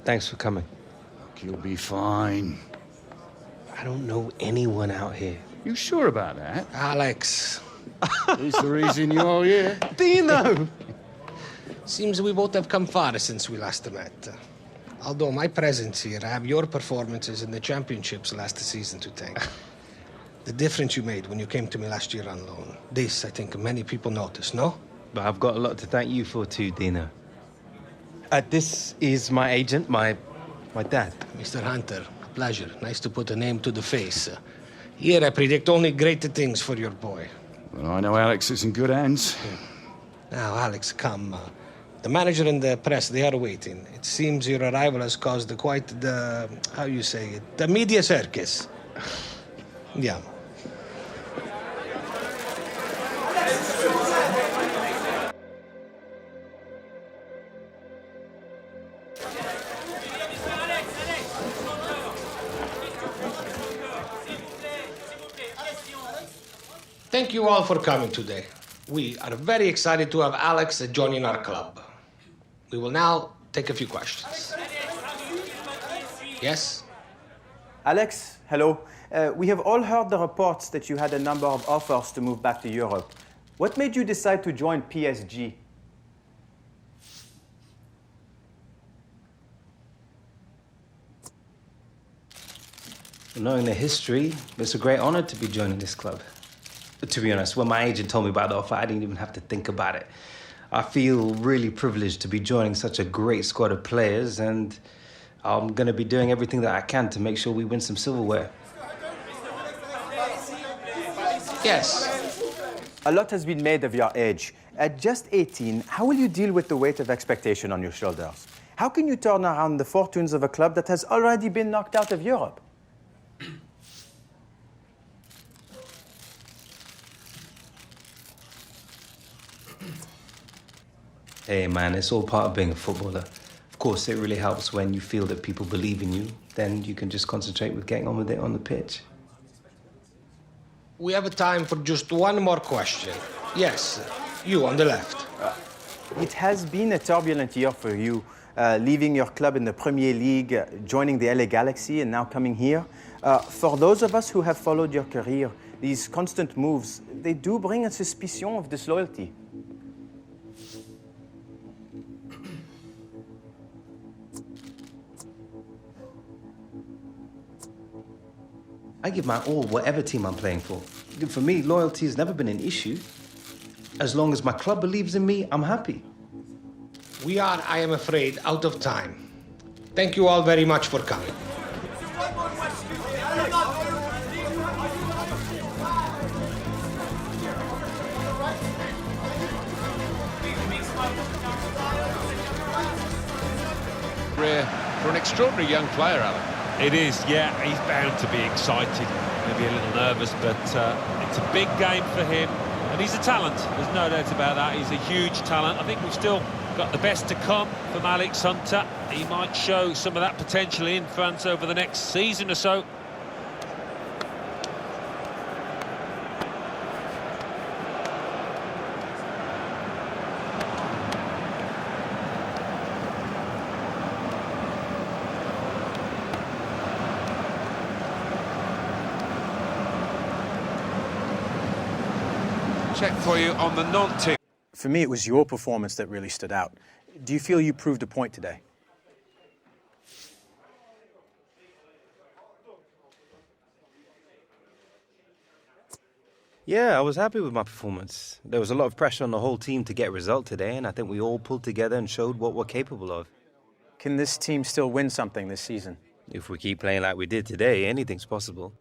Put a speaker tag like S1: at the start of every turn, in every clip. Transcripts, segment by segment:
S1: Thanks for coming.
S2: Look, you'll be fine.
S1: I don't know anyone out here.
S2: You sure about that?
S3: Alex.
S2: Is the reason you're here?
S1: Dino!
S3: Seems we both have come far since we last met. Although my presence here, I have your performances in the championships last season to thank. The difference you made when you came to me last year on loan. This, I think, many people noticed, no?
S1: But I've got a lot to thank you for too, Dino. This is my agent, my dad.
S3: Mr. Hunter, a pleasure. Nice to put a name to the face. Here I predict only great things for your boy.
S2: Well, I know Alex is in good hands.
S3: Now, Alex, come. The manager and the press, they are waiting. It seems your arrival has caused quite the, how you say it, the media circus. Yeah. Thank you all for coming today. We are very excited to have Alex joining our club. We will now take a few questions. Yes?
S4: Alex, hello. We have all heard the reports that you had a number of offers to move back to Europe. What made you decide to join PSG?
S1: Knowing the history, it's a great honor to be joining this club. To be honest, when my agent told me about the offer, I didn't even have to think about it. I feel really privileged to be joining such a great squad of players, and I'm going to be doing everything that I can to make sure we win some silverware.
S3: Yes.
S4: A lot has been made of your age. At just 18, how will you deal with the weight of expectation on your shoulders? How can you turn around the fortunes of a club that has already been knocked out of Europe?
S1: Hey man, it's all part of being a footballer. Of course, it really helps when you feel that people believe in you. Then you can just concentrate with getting on with it on the pitch.
S3: We have time for just one more question. Yes, you on the left.
S4: It has been a turbulent year for you, leaving your club in the Premier League, joining the LA Galaxy, and now coming here. For those of us who have followed your career, these constant moves, they do bring a suspicion of disloyalty.
S1: I give my all whatever team I'm playing for. For me, loyalty has never been an issue. As long as my club believes in me, I'm happy.
S3: We are, I am afraid, out of time. Thank you all very much for coming.
S5: For an extraordinary young player, Alan.
S6: It is, yeah. He's bound to be excited, maybe a little nervous, but it's a big game for him. And he's a talent, there's no doubt about that. He's a huge talent. I think we've still got the best to come from Alex Hunter. He might show some of that potential in France over the next season or so.
S5: Check for you on the non-tip.
S4: For me, it was your performance that really stood out. Do you feel you proved a point today?
S1: Yeah, I was happy with my performance. There was a lot of pressure on the whole team to get a result today, and I think we all pulled together and showed what we're capable of.
S4: Can this team still win something this season?
S1: If we keep playing like we did today, anything's possible.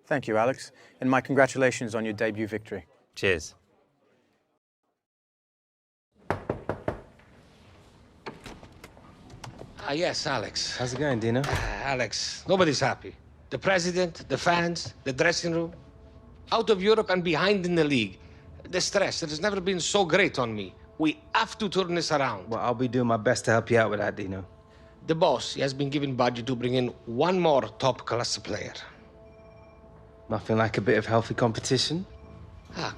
S4: Thank you, Alex. And my congratulations on your debut victory.
S1: Cheers.
S3: Yes, Alex.
S1: How's it going, Dino?
S3: Alex, nobody's happy. The president, the fans, the dressing room. Out of Europe and behind in the league. The stress, it has never been so great on me. We have to turn this around.
S1: Well, I'll be doing my best to help you out with that, Dino.
S3: The boss, he has been given budget to bring in one more top-class player.
S1: Nothing like a bit of healthy competition?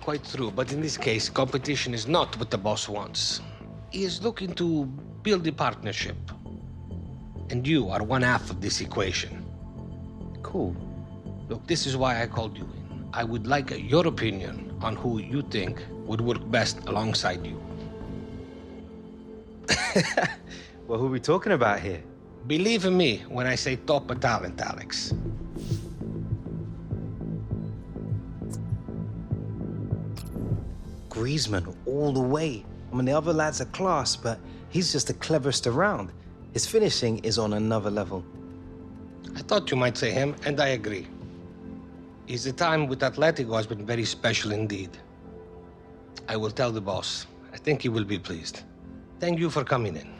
S3: Quite true. But in this case, competition is not what the boss wants. He is looking to build a partnership. And you are one half of this equation.
S1: Cool.
S3: Look, this is why I called you in. I would like your opinion on who you think would work best alongside you.
S1: Well, who are we talking about here?
S3: Believe in me when I say top talent, Alex.
S1: Griezmann, all the way. I mean, the other lads are class, but he's just the cleverest around. His finishing is on another level.
S3: I thought you might say him, and I agree. His time with Atletico has been very special indeed. I will tell the boss. I think he will be pleased. Thank you for coming in.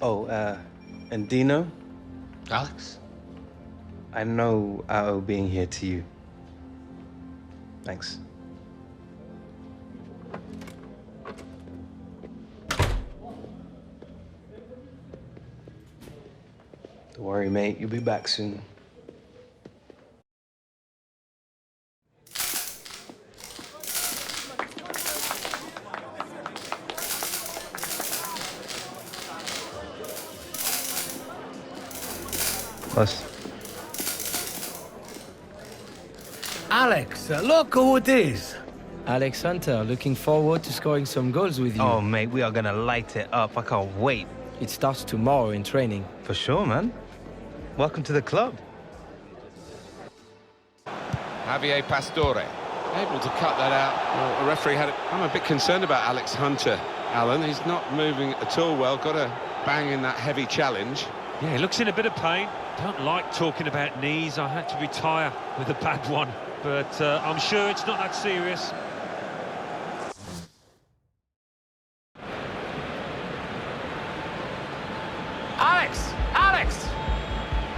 S1: Oh, and Dino?
S3: Alex?
S1: I know I owe being here to you. Thanks. Don't worry, mate. You'll be back soon. Boss.
S7: Alex, look who it is. Alex Hunter, looking forward to scoring some goals with you.
S1: Oh, mate, we are gonna light it up. I can't wait.
S7: It starts tomorrow in training.
S1: For sure, man. Welcome to the club.
S5: Javier Pastore able to cut that out. Well, a referee had it. I'm a bit concerned about Alex Hunter, Alan. He's not moving at all well. Got a bang in that heavy challenge.
S6: Yeah, he looks in a bit of pain. Don't like talking about knees. I had to retire with a bad one. But I'm sure it's not that serious.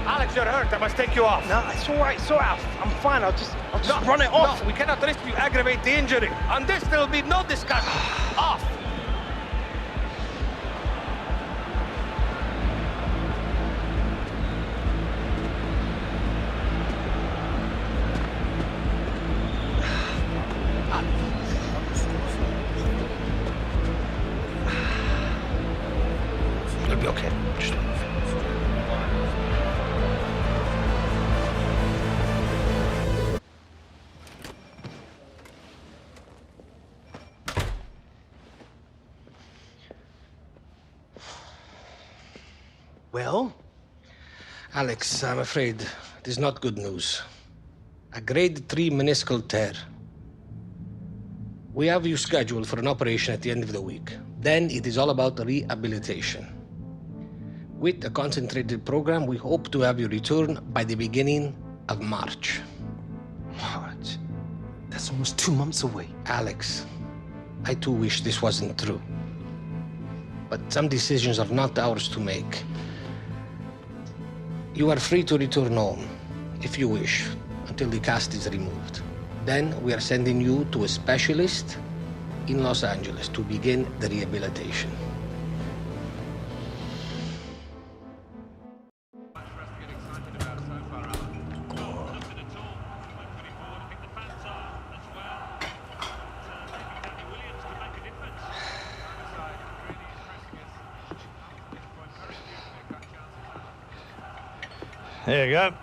S7: Alex, you're hurt. I must take you off.
S1: No, it's all right. It's all right. I'm fine. I'll just run it off.
S7: No, we cannot risk you aggravate the injury. On this, there will be no discussion. Off.
S3: You'll be okay. Just
S1: Well?
S3: Alex, I'm afraid it is not good news. A grade 3 meniscal tear. We have you scheduled for an operation at the end of the week. Then it is all about rehabilitation. With a concentrated program, we hope to have you return by the beginning of March.
S1: March? That's almost 2 months away.
S3: Alex, I too wish this wasn't true. But some decisions are not ours to make. You are free to return home, if you wish, until the cast is removed. Then we are sending you to a specialist in Los Angeles to begin the rehabilitation.
S8: There you go.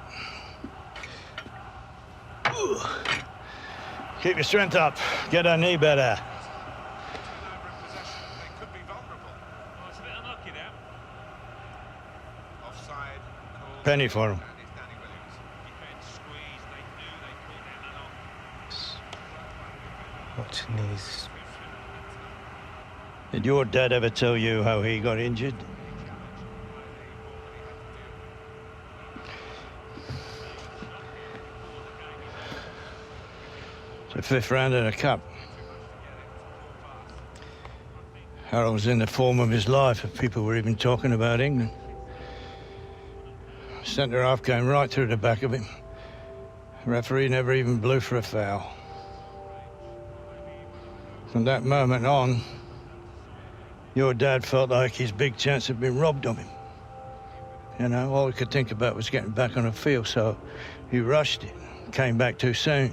S8: Keep your strength up. Get her knee better. Penny for him.
S1: Watch knees.
S8: Did your dad ever tell you how he got injured? It's the 5th round in a cup. Harold was in the form of his life if people were even talking about England. Centre half came right through the back of him. The referee never even blew for a foul. From that moment on, your dad felt like his big chance had been robbed of him. You know, all he could think about was getting back on the field, so he rushed it, came back too soon.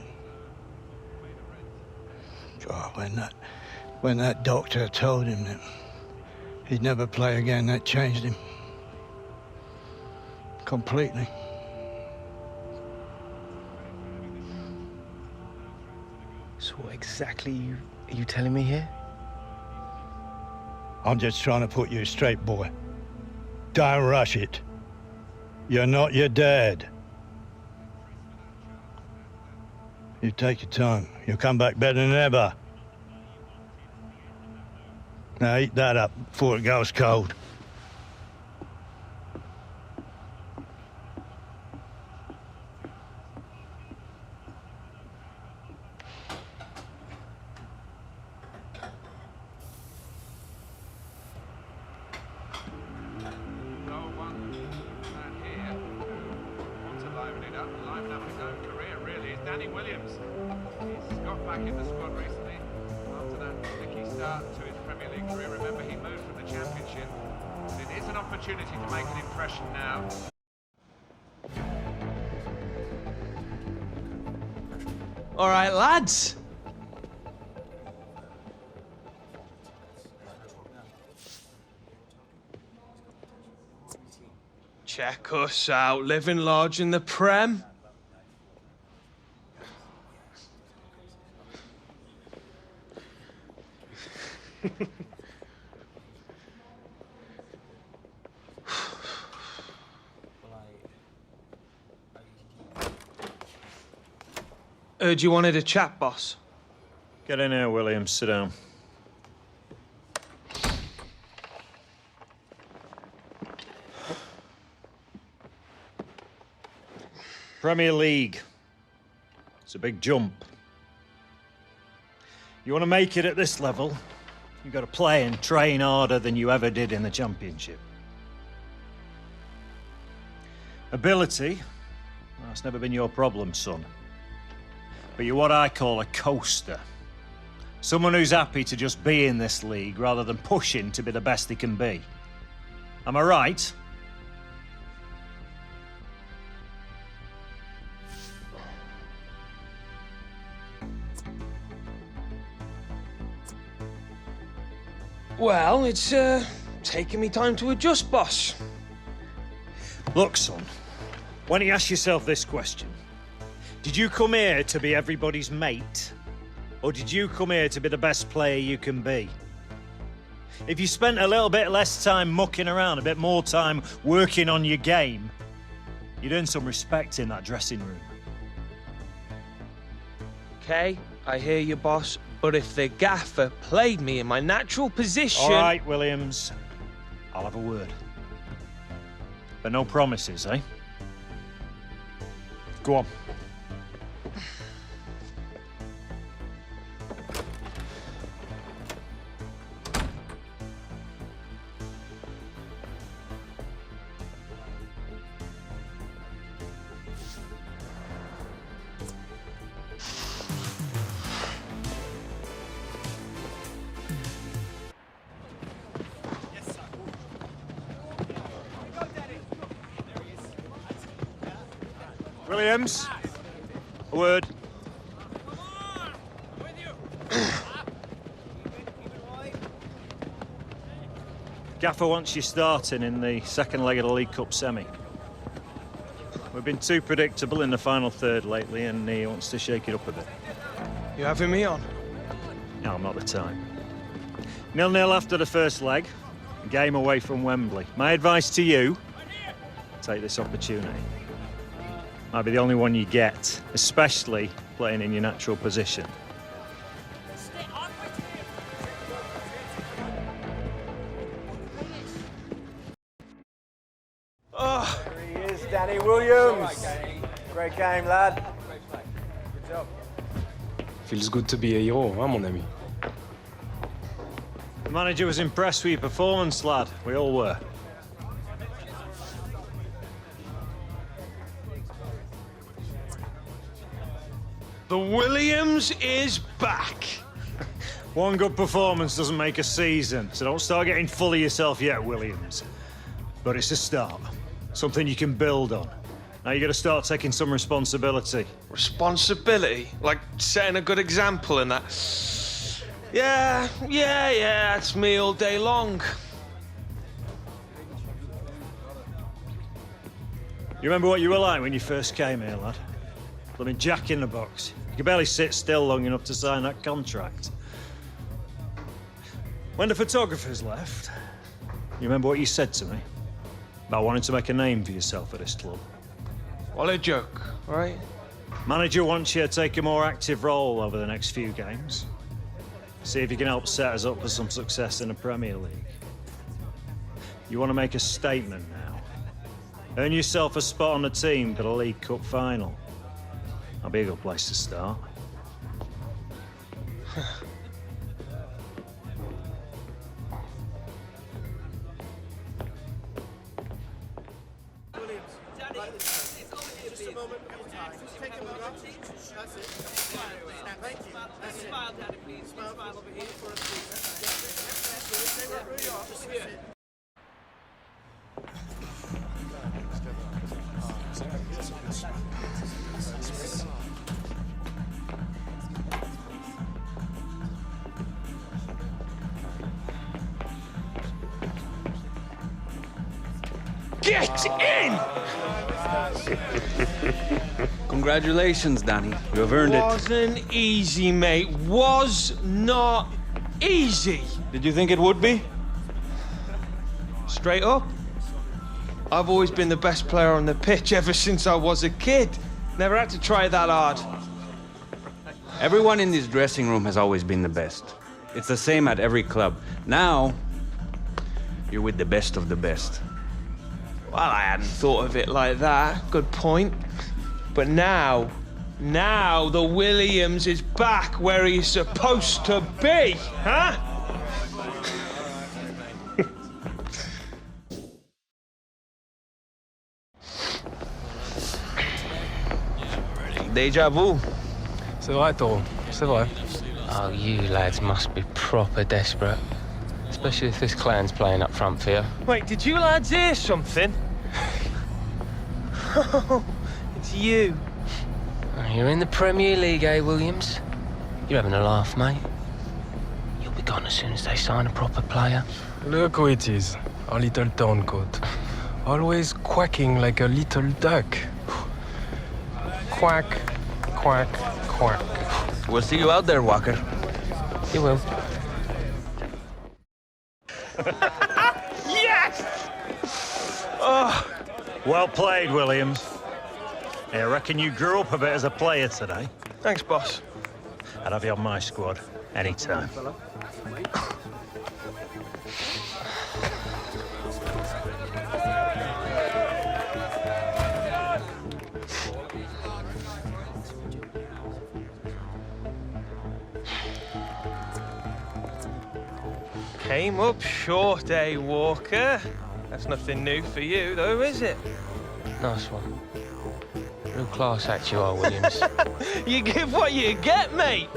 S8: Oh, when that doctor told him that he'd never play again, that changed him completely.
S1: So what exactly are you telling me here?
S8: I'm just trying to put you straight, boy. Don't rush it. You're not your dad. You take your time. You'll come back better than ever. Now eat that up before it goes cold.
S5: He's got back in the squad recently after that sticky start to his Premier League career. Remember, he moved from the Championship. But it is an opportunity to make an impression now.
S9: All right, lads. Check us out, living large in the Prem. Heard you wanted a chat, boss.
S10: Get in here, Williams. Sit down. Premier League. It's a big jump. You want to make it at this level, you've got to play and train harder than you ever did in the Championship. Ability, well, that's never been your problem, son. But you're what I call a coaster. Someone who's happy to just be in this league rather than pushing to be the best they can be. Am I right?
S9: Well, it's taking me time to adjust, boss.
S10: Look, son, why don't you ask yourself this question? Did you come here to be everybody's mate? Or did you come here to be the best player you can be? If you spent a little bit less time mucking around, a bit more time working on your game, you'd earn some respect in that dressing room.
S9: Okay, I hear you, boss. But if the gaffer played me in my natural position...
S10: All right, Williams. I'll have a word. But no promises, eh? Go on. Williams, a word. Gaffer wants you starting in the second leg of the League Cup semi. We've been too predictable in the final third lately, and he wants to shake it up a bit.
S9: You having me on?
S10: No, I'm not the type. 0-0 after the first leg, game away from Wembley. My advice to you, take this opportunity. Might be the only one you get, especially playing in your natural position.
S4: Oh. There he is, Danny Williams. Great game, lad. Good job.
S11: Feels good to be a hero, huh, mon ami?
S10: The manager was impressed with your performance, lad. We all were.
S9: The Williams is back.
S10: One good performance doesn't make a season, so don't start getting full of yourself yet, Williams. But it's a start. Something you can build on. Now you got to start taking some responsibility.
S9: Responsibility? Like setting a good example and that? Yeah, that's me all day long.
S10: You remember what you were like when you first came here, lad? Blooming Jack in the box. You could barely sit still long enough to sign that contract. When the photographers left, you remember what you said to me? About wanting to make a name for yourself at this club.
S9: What a joke, right?
S10: Manager wants you to take a more active role over the next few games. See if you can help set us up for some success in the Premier League. You want to make a statement now. Earn yourself a spot on the team for the League Cup final. That'll be a good place to start.
S9: Get in!
S12: Congratulations, Danny. You have earned it.
S9: Wasn't easy, mate. Was not easy.
S12: Did you think it would be?
S9: Straight up. I've always been the best player on the pitch ever since I was a kid. Never had to try that hard.
S12: Everyone in this dressing room has always been the best. It's the same at every club. Now, you're with the best of the best.
S9: Well, I hadn't thought of it like that. Good point. But now the Williams is back where he's supposed to be, huh? Deja vu.
S11: C'est vrai, Toro. C'est vrai.
S13: Oh, you lads must be proper desperate. Especially if this clan's playing up front for you.
S9: Wait, did you lads hear something? It's you.
S13: You're in the Premier League, eh, Williams? You're having a laugh, mate. You'll be gone as soon as they sign a proper player.
S11: Look who it is. Our little turncoat. Always quacking like a little duck. Quack, quack, quack.
S12: We'll see you out there, Walker.
S13: You will.
S9: Yes! Oh.
S10: Well played, Williams. I reckon you grew up a bit as a player today.
S9: Thanks, boss.
S10: I'd have you on my squad anytime.
S9: Came up short, eh, Walker? That's nothing new for you, though, is it?
S13: Nice one. Real class act you are, Williams.
S9: You give what you get, mate.